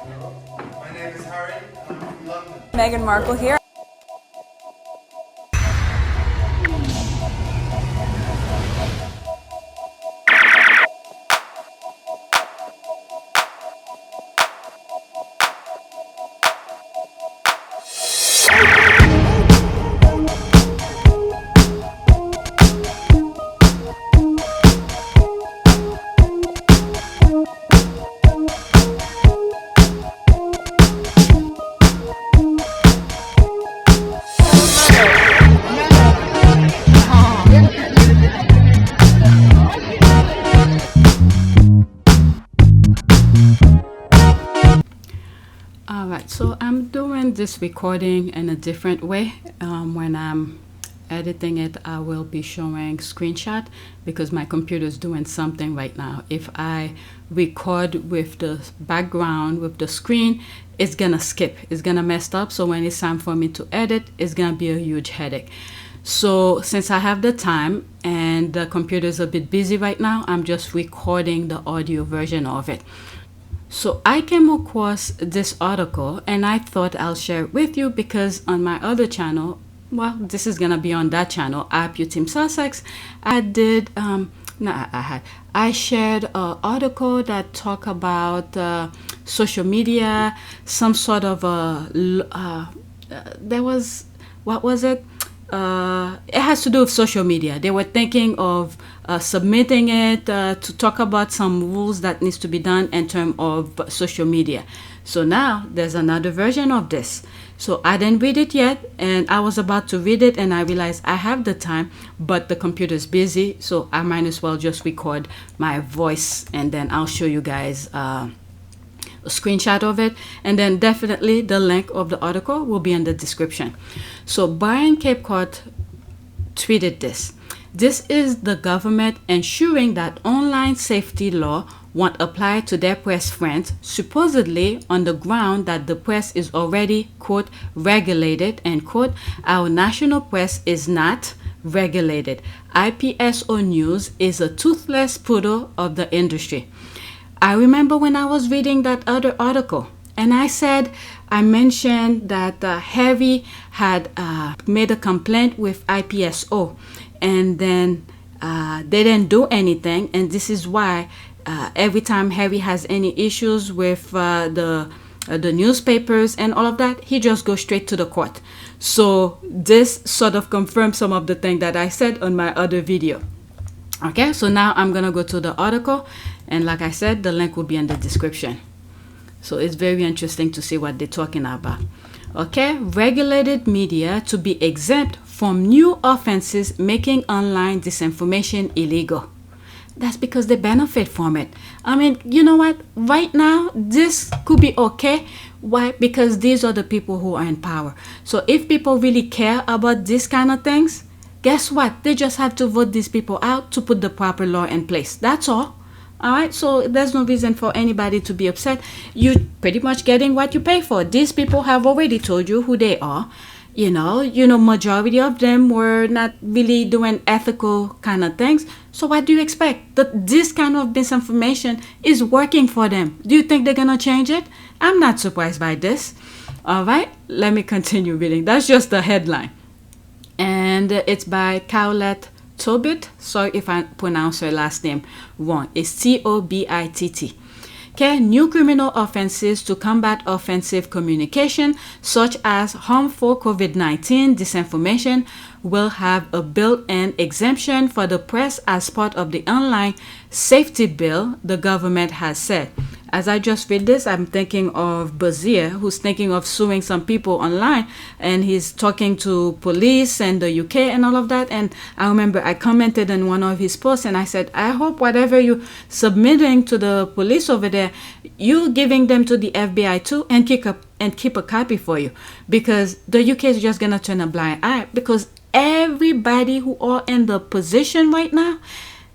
My name is Harry, and I'm from London. Meghan Markle here. Alright, so I'm doing this recording in a different way. When I'm editing it, I will be showing screenshot because my computer is doing something right now. If I record with the background, with the screen, it's gonna skip. It's gonna mess up. So when it's time for me to edit, it's gonna be a huge headache. So since I have the time and the computer is a bit busy right now, I'm just recording the audio version of it. So I came across this article and I thought I'll share it with you because on my other channel, well, this is gonna be on that channel, APTS Sussex, I shared an article that talk about social media, some sort of there was, what was it? It has to do with social media. They were thinking of submitting it to talk about some rules that needs to be done in terms of social media. So now there's another version of this. So I didn't read it yet, and I was about to read it, and I realized I have the time, but the computer's busy, so I might as well just record my voice, and then I'll show you guys a screenshot of it, and then definitely the link of the article will be in the description. So Brian Cape Cod tweeted this. This is the government ensuring that online safety law won't apply to their press friends, supposedly on the ground that the press is already, quote, regulated, end quote. Our national press is not regulated. IPSO News is a toothless poodle of the industry. I remember when I was reading that other article, and I mentioned that Harry had made a complaint with IPSO, and then they didn't do anything, and this is why every time Harry has any issues with the newspapers and all of that, he just goes straight to the court. So this sort of confirms some of the things that I said on my other video. Okay, so now I'm gonna go to the article, and like I said, the link will be in the description. So it's very interesting to see what they're talking about. Okay, regulated media to be exempt from new offenses making online disinformation illegal. That's because they benefit from it. I mean, you know what? Right now, this could be okay. Why? Because these are the people who are in power. So if people really care about these kind of things, guess what? They just have to vote these people out to put the proper law in place. That's all. All right, so there's no reason for anybody to be upset. You're pretty much getting what you pay for. These people have already told you who they are. You know, majority of them were not really doing ethical kind of things. So what do you expect? That this kind of misinformation is working for them. Do you think they're gonna change it? I'm not surprised by this. All right, let me continue reading. That's just the headline. And it's by Cowlett Tobit. Sorry if I pronounce her last name wrong. It's Tobitt. Okay, new criminal offenses to combat offensive communication, such as harmful COVID-19 disinformation, will have a built-in exemption for the press as part of the online safety bill, the government has said. As I just read this, I'm thinking of Bazir, who's thinking of suing some people online, and he's talking to police and the UK and all of that. And I remember I commented on one of his posts, and I said, I hope whatever you're submitting to the police over there, you giving them to the FBI too, and keep a copy for you, because the UK is just gonna turn a blind eye, because everybody who are in the position right now,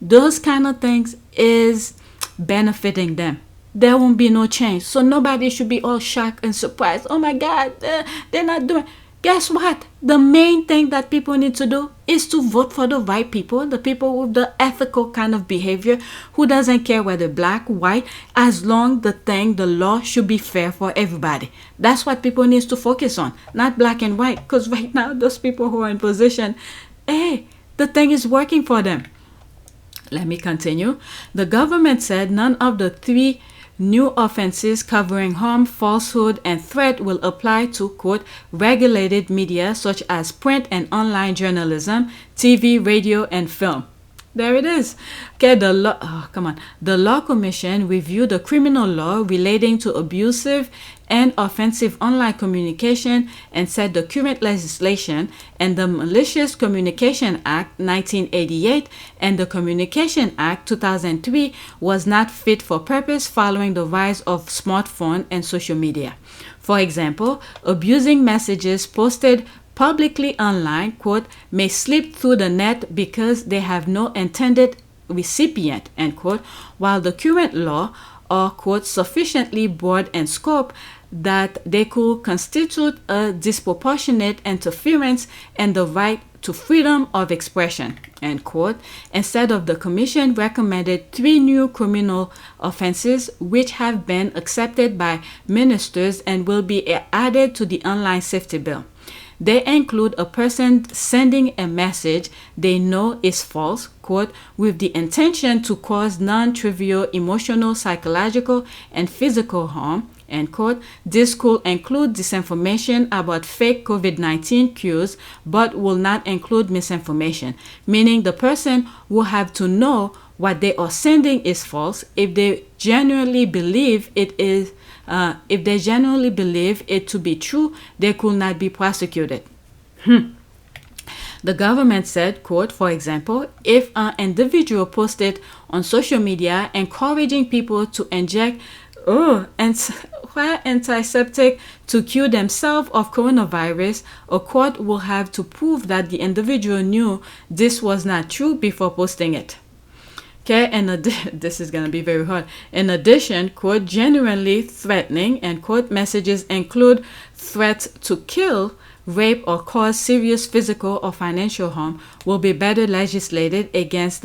those kind of things is benefiting them. There won't be no change. So nobody should be all shocked and surprised. Oh my God, they're not doing. guess what? The main thing that people need to do is to vote for the right people, the people with the ethical kind of behavior who doesn't care whether black, white, as long the law should be fair for everybody. That's what people need to focus on, not black and white, because right now those people who are in position, hey, the thing is working for them. Let me continue. The government said none of the 3 new offenses covering harm, falsehood, and threat will apply to, quote, regulated media such as print and online journalism, TV, radio, and film. There it is. Okay, the Law Commission reviewed the criminal law relating to abusive and offensive online communication and said the current legislation and the Malicious Communication Act 1988 and the Communication Act 2003 was not fit for purpose following the rise of smartphone and social media. For example, abusing messages posted publicly online, quote, may slip through the net because they have no intended recipient, end quote, while the current law are, quote, sufficiently broad in scope that they could constitute a disproportionate interference in the right to freedom of expression, end quote. Instead of, the commission recommended 3 new criminal offenses which have been accepted by ministers and will be added to the online safety bill. They include a person sending a message they know is false, quote, with the intention to cause non-trivial emotional, psychological, and physical harm, end quote. This could include disinformation about fake COVID-19 cures, but will not include misinformation, meaning the person will have to know what they are sending is false if they genuinely believe it is. If they genuinely believe it to be true, they could not be prosecuted. The government said, quote, for example, if an individual posted on social media encouraging people to inject antiseptic to cure themselves of coronavirus, a court will have to prove that the individual knew this was not true before posting it. Okay, and this is going to be very hard. In addition, quote, genuinely threatening, and quote, messages include threats to kill, rape, or cause serious physical or financial harm will be better legislated against.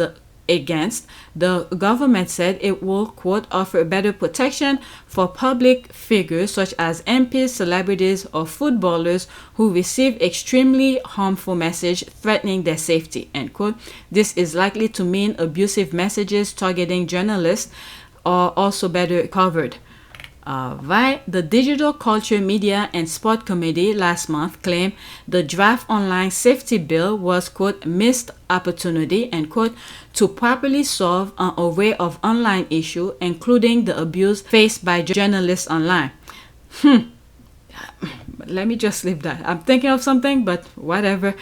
The government said it will, quote, offer better protection for public figures such as MPs, celebrities, or footballers who receive extremely harmful message threatening their safety, end quote. This is likely to mean abusive messages targeting journalists are also better covered. Right, the Digital Culture, Media, and Sport Committee last month claimed the draft online safety bill was, quote, missed opportunity, end quote, to properly solve an array of online issues, including the abuse faced by journalists online. Let me just leave that. I'm thinking of something, but whatever.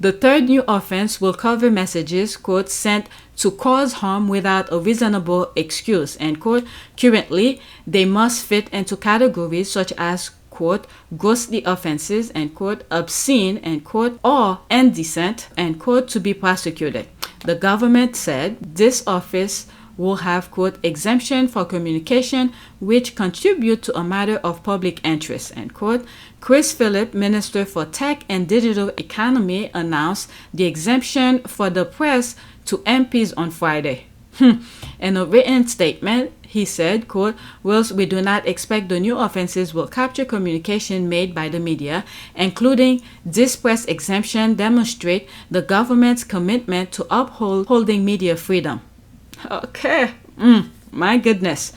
The 3rd new offense will cover messages, quote, sent to cause harm without a reasonable excuse, end quote. Currently, they must fit into categories such as, quote, grossly offenses, end quote, obscene, end quote, or indecent, end quote, to be prosecuted. The government said this office will have, quote, exemption for communication which contribute to a matter of public interest, end quote. Chris Philip, Minister for Tech and Digital Economy, announced the exemption for the press to MPs on Friday. In a written statement, he said, quote, whilst we do not expect the new offenses will capture communication made by the media, including this press exemption demonstrate the government's commitment to upholding media freedom. Okay, my goodness.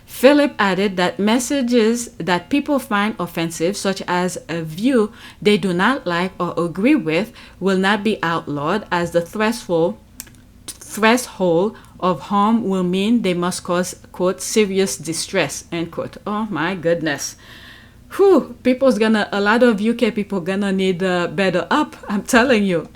Philip added that messages that people find offensive, such as a view they do not like or agree with, will not be outlawed, as the threshold of harm will mean they must cause, quote, serious distress, end quote. Oh my goodness. A lot of UK people gonna need better up, I'm telling you.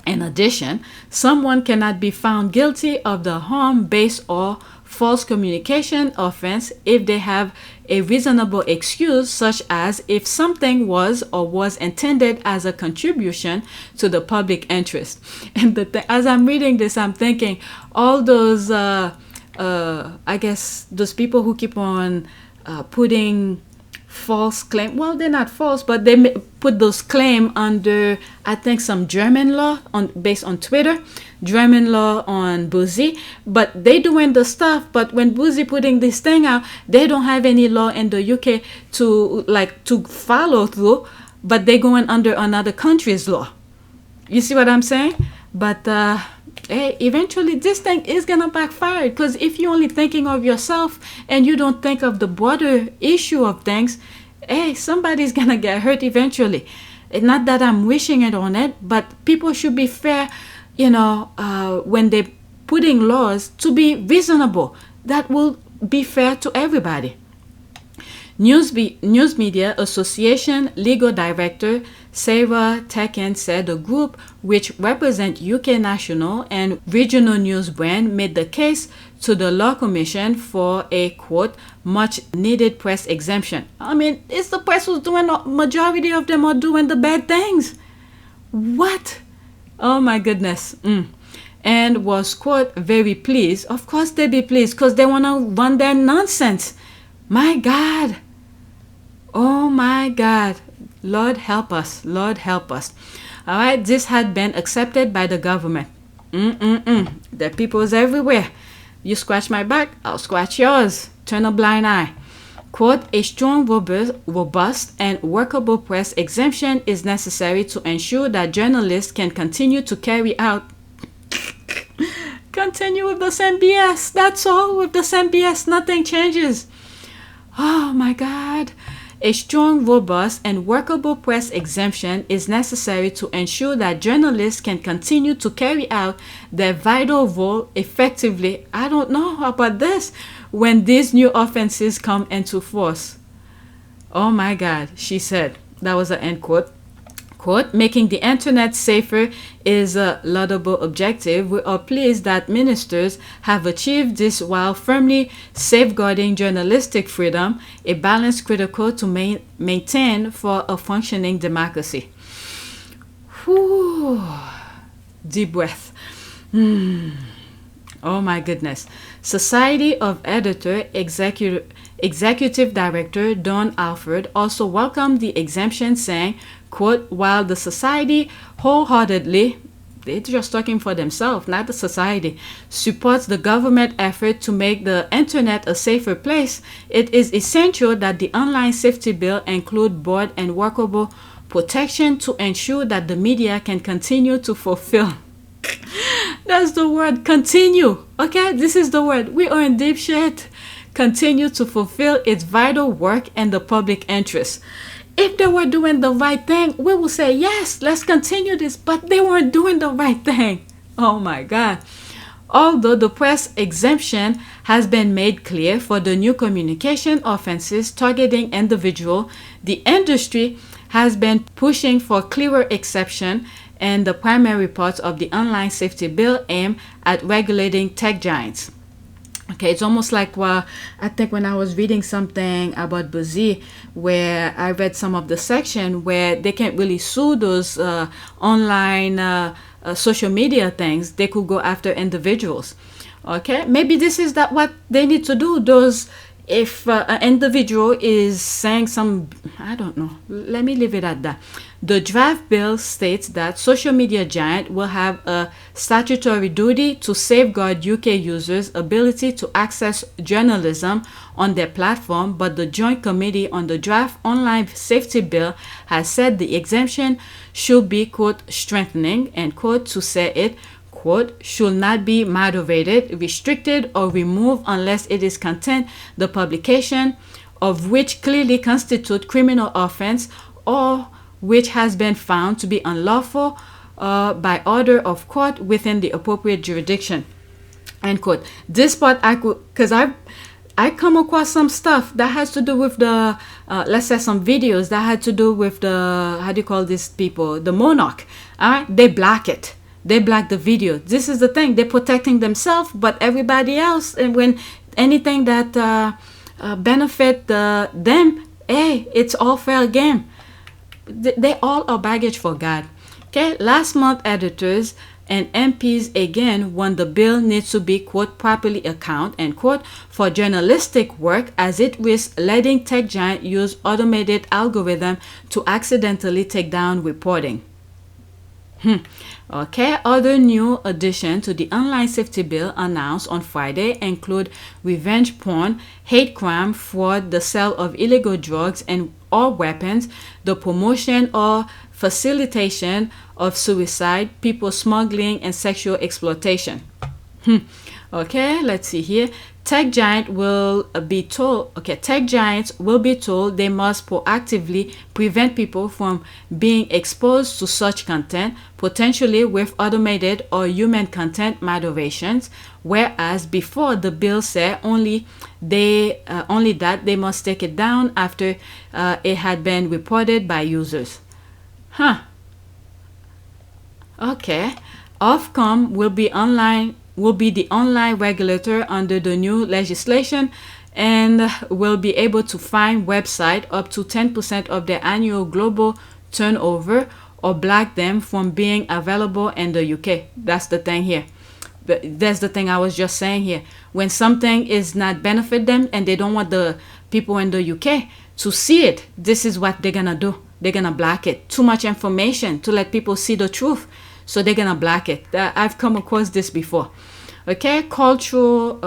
In addition, someone cannot be found guilty of the harm-based or false communication offense if they have a reasonable excuse, such as if something was or was intended as a contribution to the public interest. And as I'm reading this, I'm thinking all those, I guess, those people who keep on putting false claim. Well, they're not false, but they put those claim under, I think, some German law based on Twitter, German law on Boozy. But they doing the stuff. But when Boozy putting this thing out, they don't have any law in the UK to follow through. But they going under another country's law. You see what I'm saying? But hey, eventually this thing is gonna backfire, because if you're only thinking of yourself and you don't think of the broader issue of things, hey, somebody's gonna get hurt eventually. It's not that I'm wishing it on it, but people should be fair, when they're putting laws, to be reasonable. That will be fair to everybody. News Media Association legal director Sarah Tekken said the group, which represent UK national and regional news brand, made the case to the Law Commission for a, quote, much needed press exemption. I mean, it's the press who's doing, majority of them are doing the bad things. What? Oh my goodness. And was, quote, very pleased. Of course they be pleased, because they want to run their nonsense. My God. Oh my God. Lord help us. Lord help us. All right. This had been accepted by the government. There are peoples everywhere. You scratch my back, I'll scratch yours. Turn a blind eye. Quote, a strong, robust, and workable press exemption is necessary to ensure that journalists can continue to carry out continue with the same BS. That's all. With the same BS, nothing changes. Oh my God. A strong, robust, and workable press exemption is necessary to ensure that journalists can continue to carry out their vital role effectively. I don't know about this when these new offenses come into force. Oh my God, she said. That was an end quote. Quote, making the internet safer is a laudable objective. We are pleased that ministers have achieved this while firmly safeguarding journalistic freedom, a balance critical to maintain for a functioning democracy. Whew. Deep breath. Oh my goodness. Society of Editor Executive Director Don Alford also welcomed the exemption, saying, quote, while the society wholeheartedly, they're just talking for themselves, not the society, supports the government effort to make the internet a safer place, it is essential that the online safety bill include broad and workable protection to ensure that the media can continue to fulfill. That's the word, continue. Okay, this is the word. We are in deep shit. Continue to fulfill its vital work and the public interest. If they were doing the right thing, we will say, yes, let's continue this. But they weren't doing the right thing. Oh my God. Although the press exemption has been made clear for the new communication offenses targeting individuals, the industry has been pushing for clearer exception and the primary parts of the online safety bill aim at regulating tech giants. Okay, it's almost like I think when I was reading something about Boozy, where I read some of the section where they can't really sue those online social media things. They could go after individuals. Okay, maybe this is what they need to do. If an individual is saying I don't know, let me leave it at that. The draft bill states that social media giant will have a statutory duty to safeguard UK users' ability to access journalism on their platform, but the Joint Committee on the Draft Online Safety Bill has said the exemption should be, quote, strengthening, end quote, to say it, quote, should not be moderated, restricted, or removed unless it is content the publication of which clearly constitute criminal offense or which has been found to be unlawful by order of court within the appropriate jurisdiction, end quote. This part because I come across some stuff that has to do with the let's say some videos that had to do with the, how do you call these people, the monarch. All right, they block it. They block the video. This is the thing. They're protecting themselves, but everybody else, and when anything that benefit them, hey, it's all fair game. They all are baggage for God. Okay, last month editors and MPs again when the bill needs to be, quote, properly account, end quote, for journalistic work as it risks letting tech giant use automated algorithm to accidentally take down reporting. Okay, other new additions to the online safety bill announced on Friday include revenge porn, hate crime, fraud, the sale of illegal drugs and or weapons, the promotion or facilitation of suicide, people smuggling, and sexual exploitation. Okay, let's see here. Tech giants will be told they must proactively prevent people from being exposed to such content, potentially with automated or human content moderations, whereas before the bill said only that they must take it down after it had been reported by users. Okay. Ofcom will be the online regulator under the new legislation and will be able to fine websites up to 10% of their annual global turnover or block them from being available in the UK. That's the thing here. That's the thing I was just saying here. When something is not benefit them and they don't want the people in the UK to see it, this is what they're gonna do. They're gonna block it. Too much information to let people see the truth. So they're gonna block it. I've come across this before. Okay, Culture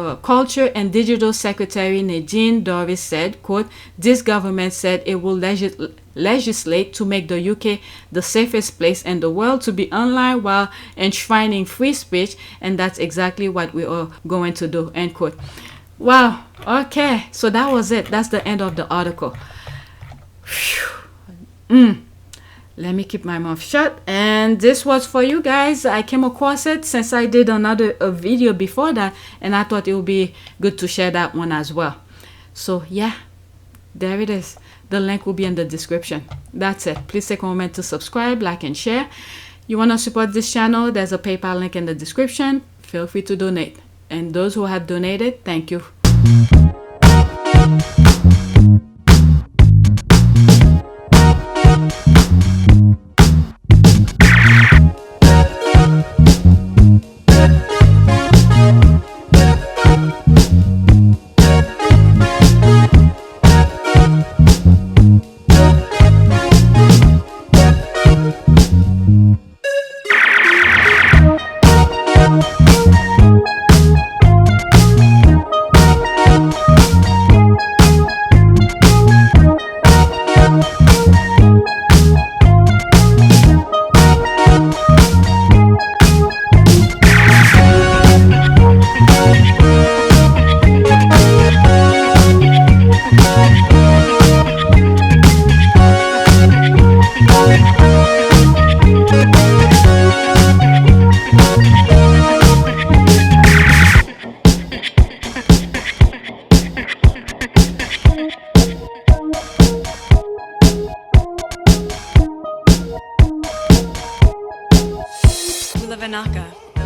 and Digital Secretary Nadine Dorries said, quote, this government said it will legislate to make the UK the safest place in the world to be online while enshrining free speech, and that's exactly what we are going to do, end quote. Wow, okay, so that was it. That's the end of the article. Let me keep my mouth shut. And this was for you guys. I came across it since I did another video before that, and I thought it would be good to share that one as well. So yeah, there it is. The link will be in the description. That's it. Please take a moment to subscribe, like, and share. You want to support this channel, there's a PayPal link in the description. Feel free to donate. And those who have donated, thank you.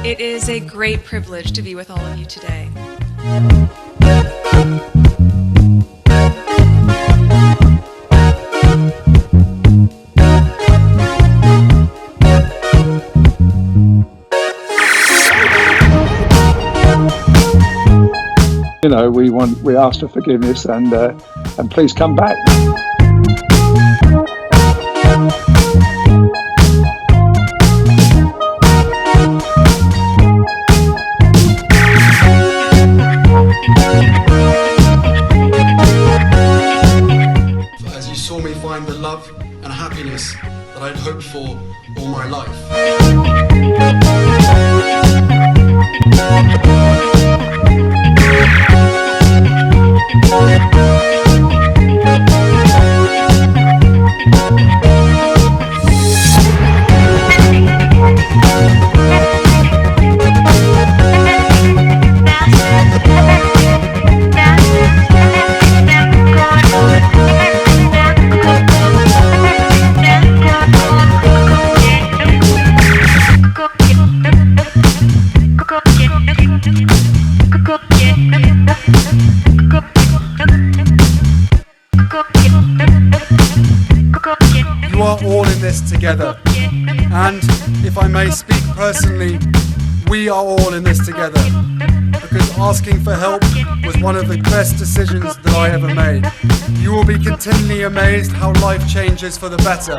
It is a great privilege to be with all of you today. You know, we ask for forgiveness and please come back. As you saw me find the love and happiness that I'd hoped for all my life. You are all in this together, and if I may speak personally, we are all in this together, because asking for help was one of the best decisions that I ever made. You will be continually amazed how life changes for the better